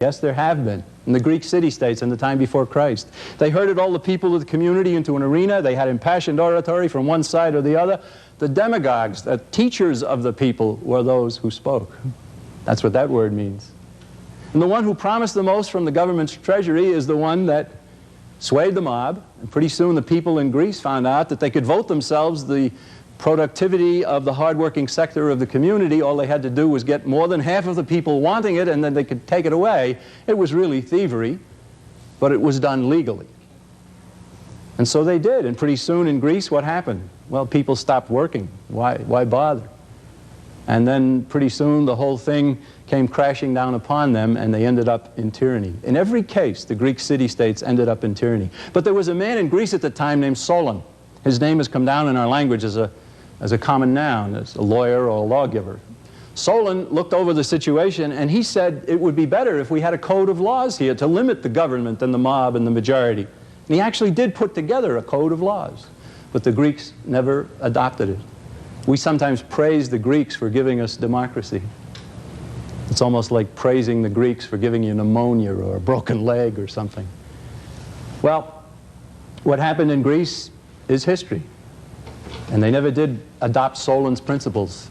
Yes, there have been. In the Greek city-states in the time before Christ. They herded all the people of the community into an arena. They had impassioned oratory from one side or the other. The demagogues, the teachers of the people, were those who spoke. That's what that word means. And the one who promised the most from the government's treasury is the one that swayed the mob. And pretty soon the people in Greece found out that they could vote themselves the productivity of the hard-working sector of the community. All they had to do was get more than half of the people wanting it, and then they could take it away. It was really thievery, but it was done legally. And so they did, and pretty soon in Greece, what happened? Well, people stopped working. Why bother? And then pretty soon the whole thing came crashing down upon them, and they ended up in tyranny. In every case, the Greek city-states ended up in tyranny. But there was a man in Greece at the time named Solon. His name has come down in our language as a common noun, as a lawyer or a lawgiver. Solon looked over the situation, and he said it would be better if we had a code of laws here to limit the government and the mob and the majority. And he actually did put together a code of laws, but the Greeks never adopted it. We sometimes praise the Greeks for giving us democracy. It's almost like praising the Greeks for giving you pneumonia or a broken leg or something. Well, what happened in Greece is history. And they never did adopt Solon's principles.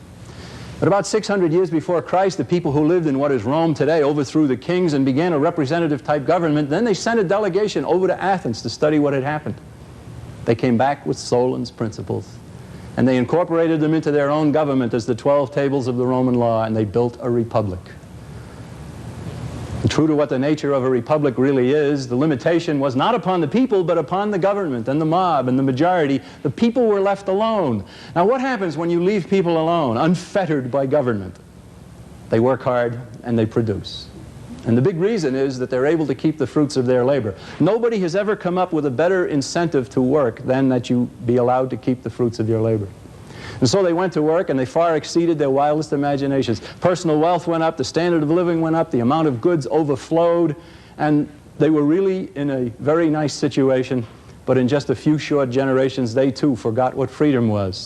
But about 600 years before Christ, the people who lived in what is Rome today overthrew the kings and began a representative-type government. Then they sent a delegation over to Athens to study what had happened. They came back with Solon's principles. And they incorporated them into their own government as the 12 tables of the Roman law, and they built a republic. And true to what the nature of a republic really is, the limitation was not upon the people, but upon the government and the mob and the majority. The people were left alone. Now what happens when you leave people alone, unfettered by government? They work hard and they produce. And the big reason is that they're able to keep the fruits of their labor. Nobody has ever come up with a better incentive to work than that you be allowed to keep the fruits of your labor. And so they went to work, and they far exceeded their wildest imaginations. Personal wealth went up, the standard of living went up, the amount of goods overflowed, and they were really in a very nice situation. But in just a few short generations, they too forgot what freedom was.